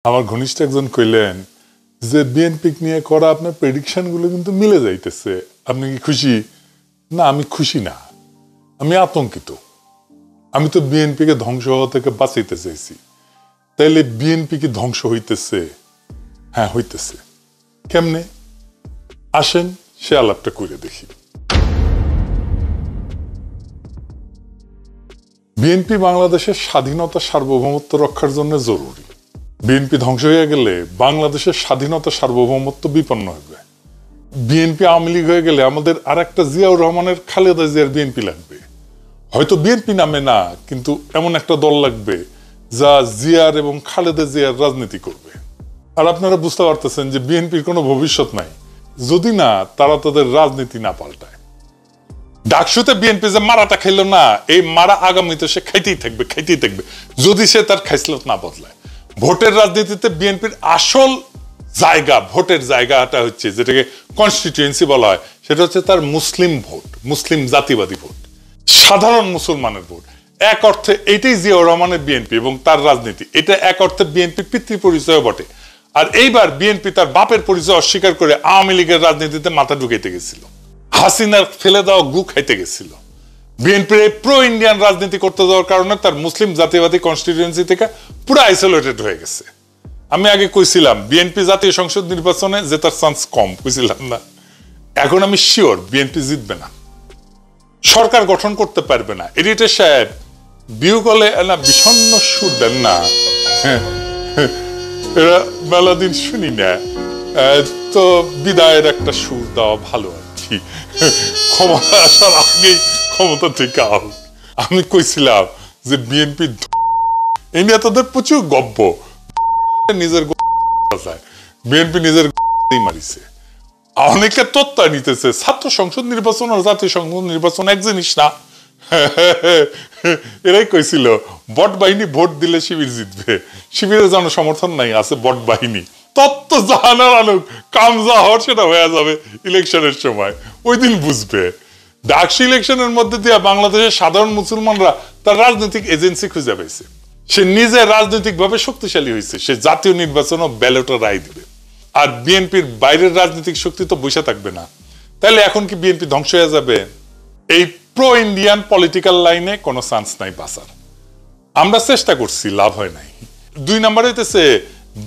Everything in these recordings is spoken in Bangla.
আমার ঘনিষ্ঠ একজন কইলেন যে বিএনপি নিয়ে করা আপনার প্রেডিকশন গুলো কিন্তু মিলে যাইতেছে, আপনি কি খুশি? না, আমি খুশি না, আমি আতঙ্কিত। আমি তো বিএনপি কে ধ্বংস হওয়া থেকে বাঁচাইতে চাইছি, তাইলে বিএনপি কি ধ্বংস হইতেছে? হ্যাঁ, হইতেছে। কেমনে? আসেন সে আলাপটা করে দেখি। বিএনপি বাংলাদেশের স্বাধীনতা সার্বভৌমত্ব রক্ষার জন্য জরুরি। বিএনপি ধ্বংস হয়ে গেলে বাংলাদেশের স্বাধীনতা সার্বভৌমত্ব বিপন্ন হবে। বিএনপি আওয়ামী লীগ হয়ে গেলে আমাদের আর একটা জিয়াউর রহমানের খালেদা জিয়ার বিএনপি লাগবে। হয়তো বিএনপি নামে না, কিন্তু এমন একটা দল লাগবে যা জিয়ার এবং খালেদা জিয়ার রাজনীতি করবে। আর আপনারা বুঝতে পারতেছেন যে বিএনপির কোনো ভবিষ্যৎ নাই যদি না তারা তাদের রাজনীতি না পাল্টায়। ডাকসুতে বিএনপি যে মারাটা খাইল না, এই মারা আগামীতে সে খাইতেই থাকবে যদি সে তার খাইসলত না বদলায়। ভোটের রাজনীতিতে বিএনপির আসল জায়গা, ভোটের জায়গাটা হচ্ছে যেটাকে কনস্টিটিউয়েন্সি বলা হয়, সেটা হচ্ছে তার মুসলিম ভোট, মুসলিম জাতিবাদী ভোট, সাধারণ মুসলমানের ভোট। এক অর্থে এইটাই জিয়াউর রহমানের বিএনপি এবং তার রাজনীতি। এটা এক অর্থে বিএনপি পিতৃ পরিচয় বটে। আর এইবার বিএনপি তার বাপের পরিচয় অস্বীকার করে আওয়ামী লীগের রাজনীতিতে মাথা ঢুকাইতে গেছিল, হাসিনার ফেলে দেওয়া গু খাইতে গেছিল। বিএনপির এই প্রো ইন্ডিয়ান রাজনীতি করতে যাওয়ার কারণে তার মুসলিম জাতীয়বাদী কনস্টিটিউয়েন্সি থেকে পুরো আইসোলেটেড হয়ে গেছে। আমি আগে কইছিলাম বিএনপি জাতীয় সংসদ নির্বাচনে জেতার চান্স কম, কইছিলাম না? এখন আমি শিওর বিএনপি জিতবে না, সরকার গঠন করতে পারবে না। এডিটর সাহেব বিউ কলে না বিষণ্ণ সুর দেন না, এরা মেলা দিন শুনি না, তো বিদায়ের একটা সুর দেওয়া ভালো আর কি। ক্ষমতা আসার আগেই ক্ষমতা থেকে আও। আমি কইছিলাম যে বিএনপি এই নিয়ে তাদের প্রচুর গব্য, নিজের বিএনপি নিজের মারিছে, অনেকে তথ্য নিতেছে। ছাত্র সংসদ নির্বাচন আর জাতীয় সংসদ নির্বাচন এক জিনিস না। এরাই কইছিল বট বাহিনী ভোট দিলে শিবির জিতবে, শিবিরের জনসমর্থন নাই, আছে বট বাহিনী। তত্ত্ব জাহানার আনুক, কাম যা হওয়ার সেটা হয়ে যাবে ইলেকশনের সময়, ওই দিন বুঝবে। ডাকসু ইলেকশনের মধ্যে দিয়ে বাংলাদেশের সাধারণ মুসলমানরা তার রাজনৈতিক এজেন্সি খুঁজে পেয়েছে। সে নিজে রাজনৈতিক ভাবে শক্তিশালী হয়েছে, সে জাতীয় নির্বাচন ও ব্যালটে রায় দিবে। আর বিএনপির বাইরের রাজনৈতিক শক্তি তো বসে থাকবে না। তাহলে এখন কি বিএনপি ধ্বংস হয়ে যাবে? এই প্রো ইন্ডিয়ান পলিটিক্যাল লাইনে কোনো চান্স নাই বাঁচার। আমরা চেষ্টা করছি, লাভ হয় নাই। 2 নম্বর হইতেছে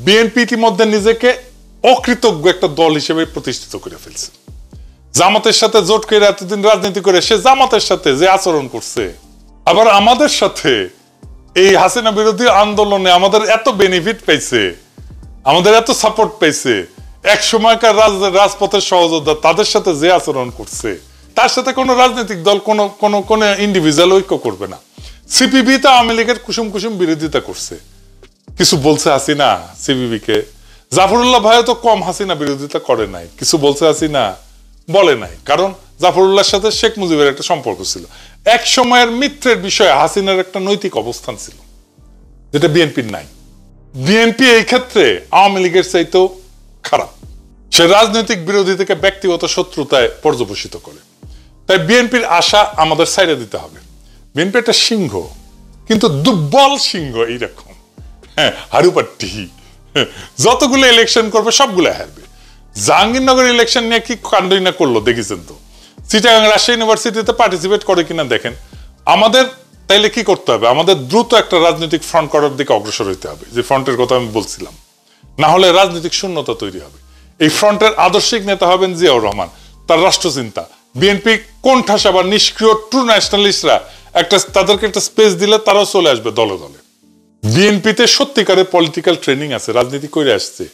বিএনপি ইতিমধ্যে নিজেকে অকৃতজ্ঞ একটা দল হিসেবে প্রতিষ্ঠিত করে ফেলছে। জামাতের সাথে জোট করে এতদিন রাজনীতি করে সে জামাতের সাথে যে আচরণ করছে, আবার আমাদের সাথে এই হাসিনা বিরোধী আন্দোলনে আমাদের এত বেনিফিট পাইছে, আমাদের এত সাপোর্ট পাইছে, এক সময়কার রাজপথের সহযোদ্ধা তাদের সাথে যে আচরণ করছে, তার সাথে কোনো রাজনৈতিক দল কোন ইন্ডিভিজুয়াল ঐক্য করবে না। সিপিবি তো আওয়ামী লীগের কুসুম কুসুম বিরোধিতা করছে, কিছু বলছে হাসিনা সিপিবি কে? জাফরুল্লাহ ভাই তো কম হাসিনা বিরোধিতা করে নাই, কিছু বলছে হাসিনা? বলে নাই, কারণ জাফরুল্লাহর সাথে শেখ মুজিবের একটা সম্পর্ক ছিল। এক সময়ের মিত্রের বিষয়ে হাসিনার একটা নৈতিক অবস্থান ছিল, যেটা বিএনপির নাই। বিএনপি এই ক্ষেত্রে আওয়ামী লীগের চাইতেও খারাপ, সে রাজনৈতিক বিরোধী থেকে ব্যক্তিগত শত্রুতায় পর্যবসিত করে। তাই বিএনপির আশা আমাদের সাইডে দিতে হবে। বিএনপি একটা সিংহ, কিন্তু দুর্বল সিংহ, এইরকম হারুপাট্টি। যতগুলো ইলেকশন করবে সবগুলো হারবে। জাহাঙ্গীরনগর ইলেকশন নিয়ে কি কাণ্ডই না করলো দেখেছেন তো। চিটাগাং রাজশাহী ইউনিভার্সিটিতে পার্টিসিপেট করে কিনা দেখেন। আমাদের তাইলে কি করতে হবে? আমাদের দ্রুত একটা রাজনৈতিক ফ্রন্ট করার দিকে অগ্রসর হইতে হবে, যে ফ্রন্টের কথা আমি বলছিলাম। না হলে রাজনৈতিক শূন্যতা তৈরি হবে। এই ফ্রন্টের আদর্শিক নেতা হবেন জিয়াউর রহমান, তার রাষ্ট্রচিন্তা। বিএনপি কোণঠাসা বা নিষ্ক্রিয় ট্রু ন্যাশনালিস্টরা তাদেরকে একটা স্পেস দিলে তারাও চলে আসবে দলে দলে। বিএনপিতে সত্যিকারের পলিটিক্যাল ট্রেনিং আছে, রাজনীতি করে আসছে,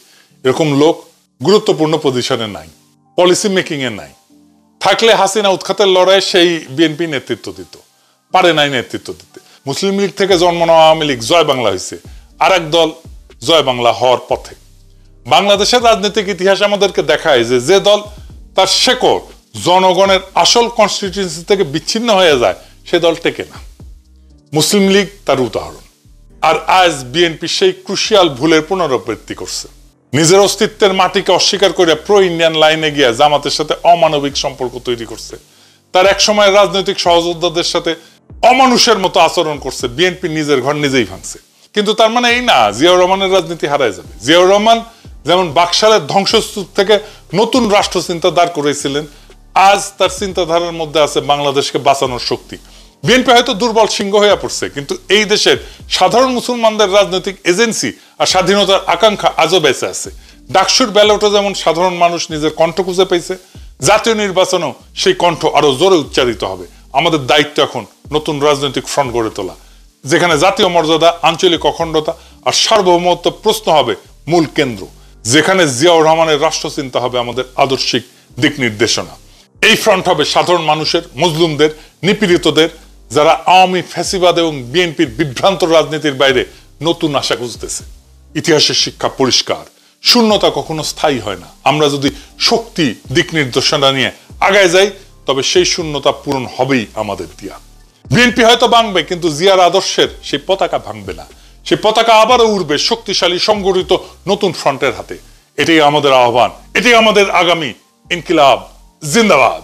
এরকম লোক গুরুত্বপূর্ণ পজিশনে নাই, পলিসি মেকিং এ নাই। থাকলে হাসিনা উৎখাতের লড়াই সেই বিএনপি নেতৃত্ব দিত, পারে নাই নেতৃত্ব দিতে। মুসলিম লীগ থেকে জন্ম নেওয়া আওয়ামী লীগ জয় বাংলা হয়েছে, আর এক দল জয় বাংলা হওয়ার পথে। বাংলাদেশের রাজনৈতিক ইতিহাস আমাদেরকে দেখায় যে দল তার শেকড় জনগণের আসল কনস্টিটিউয়েন্সি থেকে বিচ্ছিন্ন হয়ে যায়, সে দল টেকে না। মুসলিম লীগ তার উদাহরণ। আর আজ বিএনপি সেই ক্রুশিয়াল ভুলের পুনরাবৃত্তি করছে। নিজের অস্তিত্বের মাটিকে অস্বীকার করে প্রো ইন্ডিয়ান লাইনে গিয়ে জামাতের সাথে অমানবিক সম্পর্ক তৈরি করছে। তার এক সময় রাজনৈতিক সহযোদ্ধাদের সাথে অমানুষের মতো আচরণ করছে। বিএনপি নিজের ঘর নিজেই ভাঙছে। কিন্তু তার মানে এই না জিয়াউর রহমানের রাজনীতি হারায় যাবে। জিয়াউর রহমান যেমন বাকশালের ধ্বংসস্তূপ থেকে নতুন রাষ্ট্র চিন্তা দাঁড় করেছিলেন, আজ তার চিন্তাধারার মধ্যে আছে বাংলাদেশকে বাঁচানোর শক্তি। বিএনপি হয়তো দুর্বল সিংহ হয়ে পড়ছে, কিন্তু এই দেশের সাধারণ মুসলমানদের রাজনৈতিক এজেন্সি আর স্বাধীনতার আকাঙ্ক্ষা আজও বেঁচে আছে। ডাকসুর ব্যালটে যেমন সাধারণ মানুষ নিজের কণ্ঠ খুঁজে পেয়েছে, জাতীয় নির্বাচনেও সেই কণ্ঠ আরো জোরে উচ্চারিত হবে। আমাদের দায়িত্ব এখন নতুন রাজনৈতিক ফ্রন্ট গড়ে তোলা, যেখানে জাতীয় মর্যাদা, আঞ্চলিক অখণ্ডতা আর সার্বভৌমত্ব প্রশ্ন হবে মূল কেন্দ্র, যেখানে জিয়াউর রহমানের রাষ্ট্রচিন্তা হবে আমাদের আদর্শিক দিক নির্দেশনা। এই ফ্রন্ট হবে সাধারণ মানুষের, মজলুমদের, নিপীড়িতদের, যারা আওয়ামী ফ্যাসিবাদ এবং বিএনপির বিভ্রান্ত রাজনীতির বাইরে নতুন আশা খুঁজতেছে। ইতিহাসের শিক্ষা পরিষ্কার, শূন্যতা কখনো স্থায়ী হয় না। আমরা যদি শক্তি, দিক নির্দেশনা নিয়ে আগায় যাই, তবে সেই শূন্যতা পূরণ হবেই আমাদের দিয়া। বিএনপি হয়তো ভাঙবে, কিন্তু জিয়ার আদর্শের সেই পতাকা ভাঙবে না। সেই পতাকা আবারও উড়বে শক্তিশালী সংগঠিত নতুন ফ্রন্টের হাতে। এটাই আমাদের আহ্বান, এটাই আমাদের আগামী ইনকিলাব। জিন্দাবাদ।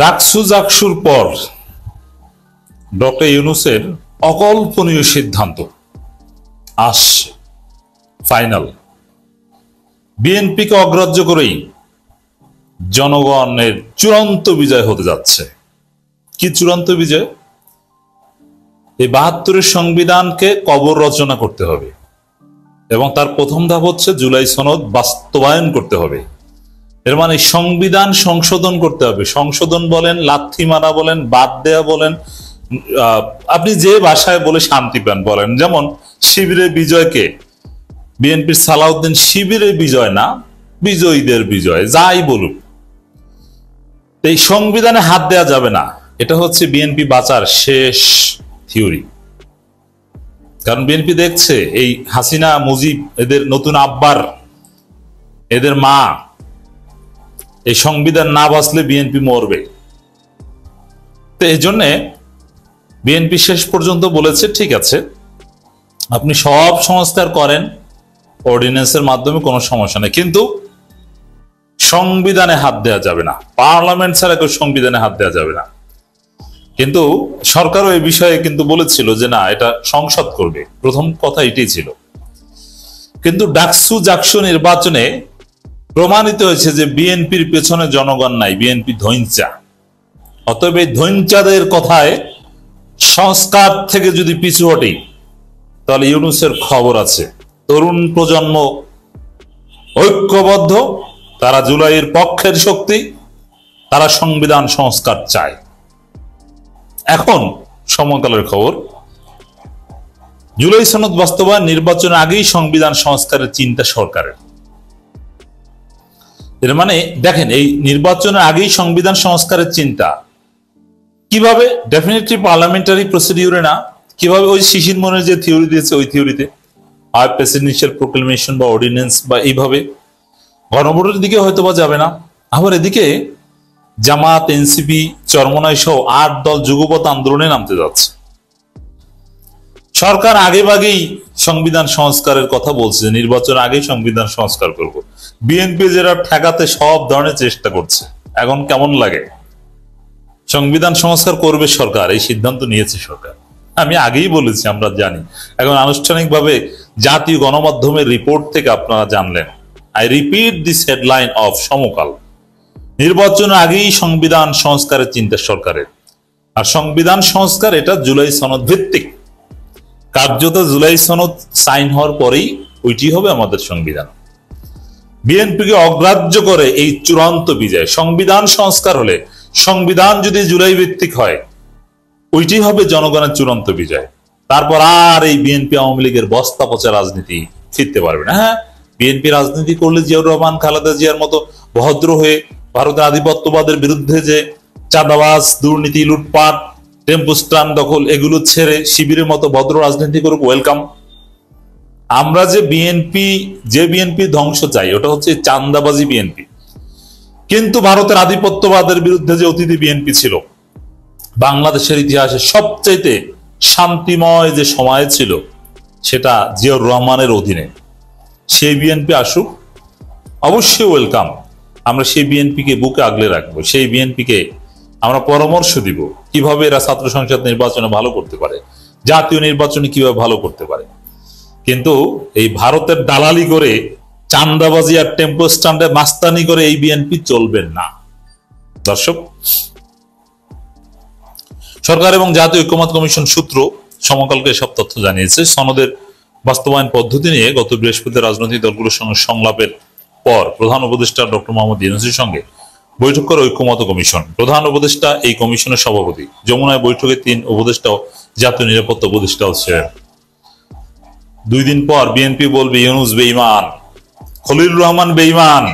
ডাকসু জাকসুর পর ডক্টর ইউনূসের অকল্পনীয় সিদ্ধান্ত আসছে, ফাইনাল। বিএনপিকে অগ্রাহ্য করেই জনগণের চূড়ান্ত বিজয় হতে যাচ্ছে। কি চূড়ান্ত বিজয়? এই ৭২-এর সংবিধানকে কবর রচনা করতে হবে এবং তার প্রথম ধাপ হচ্ছে জুলাই সনদ বাস্তবায়ন করতে হবে। এর মানে সংবিধান সংশোধন করতে হবে। সংশোধন বলেন, লাথি মারা বলেন, বাদ দেয়া বলেন, আপনি যে ভাষায় বলে শান্তি পান বলেন। যেমন শিবিরের বিজয়কে বিএনপির সালাউদ্দিন শিবিরের বিজয় না, বিজয়ীদের বিজয়, যাই বলুক, এই সংবিধানে হাত দেয়া যাবে না। এটা হচ্ছে বিএনপি বাঁচার শেষ থিওরি। কারণ বিএনপি দেখছে এই হাসিনা, মুজিব, এদের নতুন আব্বার, এদের মা, এই সংবিধান না বাঁচলে বিএনপি মরবে। তো এই জন্যে বিএনপি শেষ পর্যন্ত বলেছে, ঠিক আছে আপনি সব সংস্কার করেন অর্ডিন্যান্সের মাধ্যমে, কোনো সমস্যা নেই, কিন্তু সংবিধানে হাত দেওয়া যাবে না। পার্লামেন্ট ছাড়া কেউ সংবিধানে হাত দেওয়া যাবে না। কিন্তু সরকারও এই বিষয়ে কিন্তু বলেছিল যে না, এটা সংসদ করবে। প্রথম কথা এটাই ছিল। কিন্তু ডাকসু জাকসু নির্বাচনে প্রমাণিত হয়েছে যে বিএনপির পেছনে জনগণ নাই, বিএনপি ধৈঞ্চা। অতএব এই ধৈঞ্চাদের কথায় সংস্কার থেকে যদি পিছু হটি, তাহলে ইউনূসের খবর আছে। তরুণ প্রজন্ম ঐক্যবদ্ধ, তারা জুলাইয়ের পক্ষের শক্তি, তারা সংবিধান সংস্কার চায়। এখন সময়কালের খবর, জুলাই সনদ বাস্তবায়ন নির্বাচনের আগেই সংবিধান সংস্কারের চিন্তা সরকারের। এর মানে দেখেন, এই নির্বাচনের আগেই সংবিধান সংস্কারের চিন্তা কিভাবে? ডেফিনেটলি পার্লামেন্টারি প্রসিডিউরে না, কিভাবে? ওই শিশির মনের যে থিওরি দিয়েছে ওই থিওরিতে, আর প্রেসিডেন্সিয়াল প্রোক্লেমেশন বা অর্ডিন্যান্স বা এইভাবে। গণভোটের দিকে হয়তো বা যাবে না। আবার এদিকে জামাত, এনসিপি, চরমনাই সহ ৮ দল যুগপৎ আন্দোলনে নামতে যাচ্ছে। সরকার আগেভাগেই সংবিধান সংস্কারের কথা বলছে, নির্বাচন আগেই সংবিধান সংস্কার করব। বিএনপি যেটা ঠেকাতে সব ধরনের চেষ্টা করছে। এখন কেমন লাগে? সংবিধান সংস্কার করবে সরকার, এই সিদ্ধান্ত নিয়েছে সরকার। আমি আগেই বলেছি, আমরা জানি। এখন আনুষ্ঠানিকভাবে জাতীয় গণমাধ্যমের রিপোর্ট থেকে আপনারা জানলেন। I repeat this headline of Samakal, নির্বাচনের আগেই সংবিধান সংস্কারের চিন্তা সরকারের। আর সংবিধান সংস্কার এটা জুলাই সনদ ভিত্তিক। কার্যত জুলাই সনদ সাইন হওয়ার পরেই ওইটি হবে আমাদের সংবিধান। বিএনপিকে অগ্রাহ্য করে এই চূড়ান্ত বিজয়। সংবিধান সংস্কার হলে, সংবিধান যদি জুলাই ভিত্তিক হয়, ওইটি হবে জনগণের চূড়ান্ত বিজয়। তারপর আর এই বিএনপি আওয়ামী লীগের বস্তা পচা রাজনীতি ফিরতে পারবে না। হ্যাঁ, বিএনপি রাজনীতি করলে জিয়াউর রহমান, খালেদা জিয়ার মতো ভদ্র হয়ে ভারতের আধিপত্যবাদের বিরুদ্ধে যে চাঁদাবাজ, দুর্নীতি, লুটপাট, টেম্পো স্ট্যান্ড দখল, এগুলো ছেড়ে শিবিরের মতো ভদ্র রাজনীতি করুক, ওয়েলকাম। আমরা যে বিএনপি ধ্বংস চাই, ওটা হচ্ছে চাঁদাবাজি বিএনপি। কিন্তু ভারতের আধিপত্যবাদের বিরুদ্ধে যে অতীতে বিএনপি ছিল, বাংলাদেশের ইতিহাসে সবচাইতে শান্তিময় যে সময় ছিল, সেটা জিয়াউর রহমানের অধীনে। সেই বিএনপি আসুক, অবশ্যই ওয়েলকাম। আমরা সেই বিএনপিকে বুকে আগলে রাখবো। সেই বিএনপিকে আমরা পরামর্শ দিব কিভাবে এরা ছাত্র সংসদ নির্বাচনে ভালো করতে পারে, জাতীয় নির্বাচনে কিভাবে ভালো করতে পারে। কিন্তু এই ভারতের দালালি করে, চান্দাবাজি আর টেম্পো স্ট্যান্ডে মাস্তানি করে এই বিএনপি চলবে না। দর্শক, সরকার এবং জাতীয় ঐক্যমত্য কমিশন সূত্র সমকালকে এসব তথ্য জানিয়েছে। সনদের বাস্তবায়ন পদ্ধতি নিয়ে গত বৃহস্পতিবার রাজনৈতিক দলগুলোর সঙ্গে সংলাপের পর প্রধান উপদেষ্টা ডক্টর মোহাম্মদ ইউনূসের সঙ্গে বৈঠক করে ঐক্যমত্য কমিশন। প্রধান উপদেষ্টা এই কমিশনের সভাপতি। যমুনায় বৈঠকে 3 উপদেষ্টা জাতীয় নিরাপত্তা উপদেষ্টাও ছিলেন। 2 দিন পর বিএনপি বলবে ইউনূস বেঈমান, খলিলুর রহমান বেঈমান।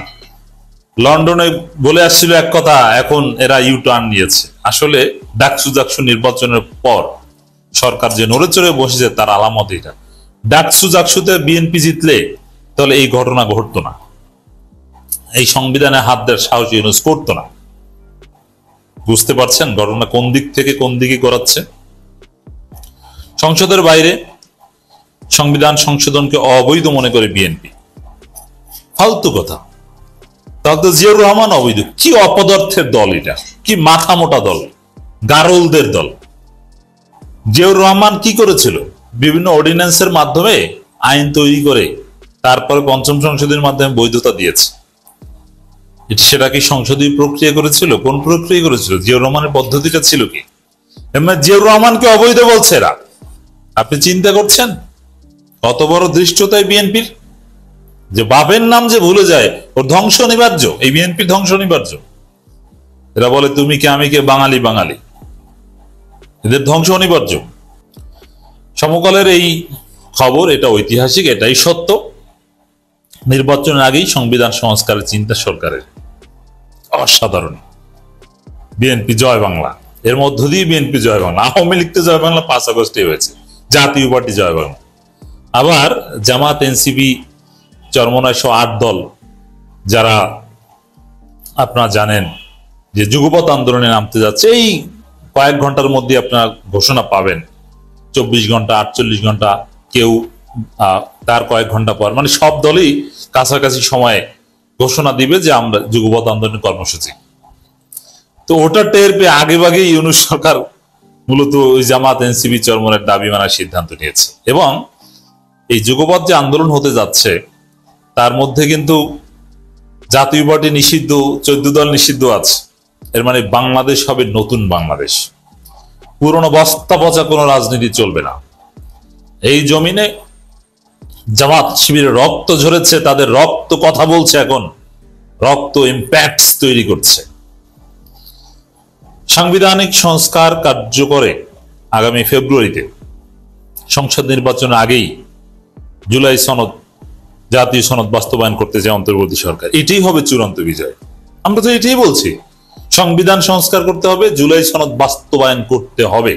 লন্ডনে বলে আসছিল এক কথা, এখন এরা ইউ টার্ন নিয়েছে। আসলে ডাকসু নির্বাচনের পর সরকার যে নড়ে চড়ে বসেছে তার আলামত এটা। ডাকসুতে বিএনপি জিতলে তাহলে এই ঘটনা ঘটতো না, এই সংবিধানে হাত দেওয়ার সাহস ইউনূস করতো না। বুঝতে পারছেন ঘটনা কোন দিক থেকে কোন দিকে গড়াচ্ছে? সংসদের বাইরে সংবিধান সংশোধনকে অবৈধ মনে করে বিএনপি। ফালতু কথা। তাহলে তো জিয়াউর রহমান অবৈধ? কি অপদার্থের দল এটা, কি মাথা মোটা দল, গারলদের দল। জিয়াউর রহমান কি করেছিল? বিভিন্ন অর্ডিন্যান্সের মাধ্যমে আইন তৈরি করে তারপরে 5ম সংশোধনীর মাধ্যমে বৈধতা দিয়েছে। সেটা কি সংসদীয় প্রক্রিয়া করেছিল? কোন প্রক্রিয়া করেছিল? জিয়াউর রহমানের পদ্ধতিটা ছিল কি? জিয়াউর রহমানকে অবৈধ বলছে এরা। আপনি চিন্তা করছেন কত বড় দৃষ্টতায় বিএনপির, যে বাপের নাম যে ভুলে যায়, ওর ধ্বংস অনিবার্য। এই বিএনপির ধ্বংস অনিবার্য। এরা বলে তুমি কে আমি কে, বাঙালি বাঙালি, এদের ধ্বংস অনিবার্য। সমকালের এই খবর, এটা ঐতিহাসিক, এটাই সত্য। নির্বাচনের আগেই সংবিধান সংস্কারের চিন্তা সরকারের অসাধারণ। বিএনপি জয় বাংলা, এর মধ্য দিয়ে বিএনপি জয় বাংলা। আওয়ামী লীগ তো জয় বাংলা 5 আগস্টে হয়েছে, জাতীয় পার্টি জয় বাংলা। আবার জামাত, এনসিপি, চরমনায় 8 দল যারা আপনারা জানেন যে যুগপৎ আন্দোলনে নামতে যাচ্ছে, এই কয়েক ঘন্টার মধ্যে আপনারা ঘোষণা পাবেন। 24 ঘন্টা, 48 ঘন্টা, কেউ তার কয়েক ঘন্টা পর, মানে সব দলই কাছাকাছি সময়ে ঘোষণা দিবে যে আমরা যুগপৎ আন্দোলনের কর্মসূচি। তো ওটা টের পেয়ে আগে ভাগে ইউনূস সরকার মূলত ওই জামাত, এনসিপি, চরমনের দাবি মানার সিদ্ধান্ত নিয়েছে। এবং এই যুগপৎ যে আন্দোলন হতে যাচ্ছে তার মধ্যে কিন্তু জাতীয় পার্টি নিষিদ্ধ, 14 দল নিষিদ্ধ আছে। এর মানে বাংলাদেশ হবে নতুন বাংলাদেশ। পুরনো বস্তা পচা কোনো রাজনীতি চলবে না। এই জমিনে জামাত শিবিরের রক্ত ঝরেছে, তাদের রক্ত কথা বলছে, এখন রক্ত ইম্প্যাক্টস তৈরি করছে। সাংবিধানিক সংস্কার কার্যকরে আগামী ফেব্রুয়ারিতে সংসদ নির্বাচনের আগেই জুলাই সনদ, জাতীয় সনদ বাস্তবায়ন করতে চায় অন্তর্বর্তী সরকার। এটাই হবে চূড়ান্ত বিজয়। আমরা তো এটাই বলছি, সংবিধান সংস্কার করতে হবে, জুলাই সনদ বাস্তবায়ন করতে হবে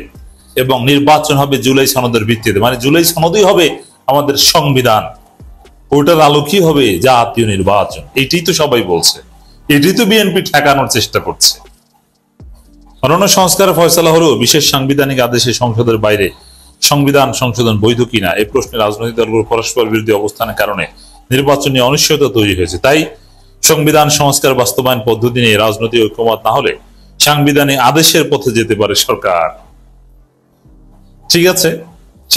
এবং নির্বাচন হবে জুলাই সনদের ভিত্তিতে। মানে জুলাই সনদই হবে আমাদের সংবিধান, ওটার আলোকই হবে জাতীয় নির্বাচন। এটাই তো সবাই বলছে, এটাই তো বিএনপি ঠেকানোর চেষ্টা করছে। অরণ্য সংস্কার ফয়সালা হলেও বিশেষ সাংবিধানিক আদেশে সংসদের বাইরে সংবিধান সংশোধন বৈধ কিনা এই প্রশ্নে রাজনৈতিক দলগুলো পরস্পর বিরোধী অবস্থানের কারণে নির্বাচন নিয়ে অনিশ্চয়তা তৈরি হয়েছে। তাই সংবিধান সংস্কার বাস্তবায়ন পদ্ধতি নিয়ে রাজনৈতিক ঐক্যমত না হলে সাংবিধানিক আদেশের পথে যেতে পারে সরকার। ঠিক আছে,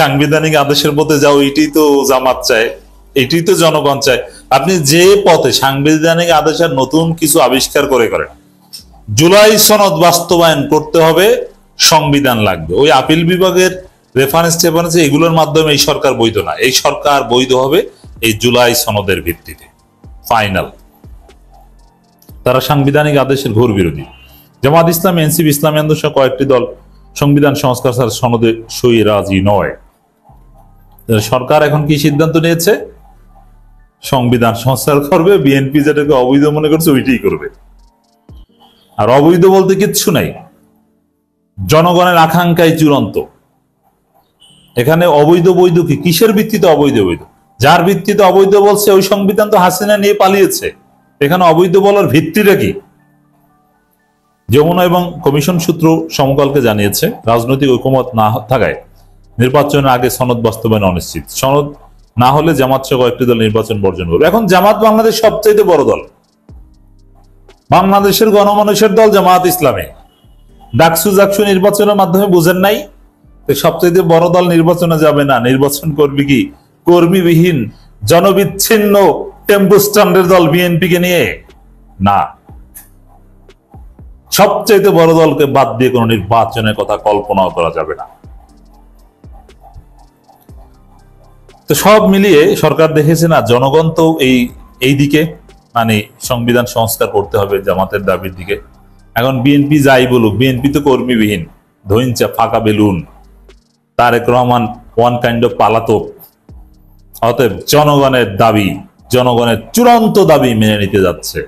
সাংবিধানিক আদেশের পথে যাও, এটাই তো জামাত চায়, এটাই তো জনগণ চায়। আপনি যে পথে সাংবিধানিক আদেশের নতুন কিছু আবিষ্কার করে করেন, জুলাই সনদ বাস্তবায়ন করতে হবে, সংবিধান লাগবে। ওই আপিল বিভাগের রেফারেন্স এগুলোর মাধ্যমে এই সরকার বৈধ না। এই সরকার বৈধ হবে এই জুলাই সনদের ভিত্তিতে। ফাইনাল। তারা সাংবিধানিক আদেশের ঘোর বিরোধী। জামাত ইসলাম, এনসিপি, ইসলামী আন্দোলন সহ কয়েকটি দল সংবিধান সংস্কার সনদে সই রাজি নয়। সরকার এখন কি সিদ্ধান্ত নিয়েছে? সংবিধান সংস্কার করবে, বিএনপি যেটাকে অবৈধ মনে করছে ওইটাই করবে। আর অবৈধ বলতে কিচ্ছু নাই, জনগণের আকাঙ্ক্ষাই চূড়ান্ত। এখানে অবৈধ বৈধ কি, কিসের ভিত্তিতে অবৈধ বৈধ? যার ভিত্তিতে অবৈধ বলছে ওই সংবিধান তো হাসিনা নিয়ে পালিয়েছে। এখানে অবৈধ বলার ভিত্তিটা কি? যমুনা এবং কমিশন সূত্র সমকালকে জানিয়েছে, রাজনৈতিক ঐকমত না থাকায় নির্বাচনের আগে সনদ বাস্তবায়ন অনিশ্চিত। সনদ না হলে জামাত সহ কয়েকটি দল নির্বাচন বর্জন করবে। এখন জামাত বাংলাদেশ সবচেয়ে বড় দল, বাংলাদেশের গণমানুষের দল জামাত ইসলামী। ডাকসু নির্বাচনের মাধ্যমে বুঝেন নাই, সবচেয়ে বড় দল নির্বাচনে যাবে না, নির্বাচন করবে কি কর্মীবিহীন জনবিচ্ছিন্ন টেম্পো স্ট্যান্ডের দল বিএনপিকে নিয়ে? না, সবচাইতে বড় দলকে বাদ দিয়ে কোনো নির্বাচনের কথা কল্পনাও করা যাবে না। তো সব মিলিয়ে সরকার দেখেছে না, জনগণ তো এই দিকে, মানে সংবিধান সংস্কার করতে হবে জামাতের দাবির দিকে। এখন বিএনপি যাই বলুক, বিএনপি তো কর্মীবিহীন, ধইঞ্চা ফাঁকা বেলুন, Tarique Rahman one kind of পালাতক। অতএব জনগণের দাবি, জনগণের চূড়ান্ত দাবি মেনে নিতে যাচ্ছে।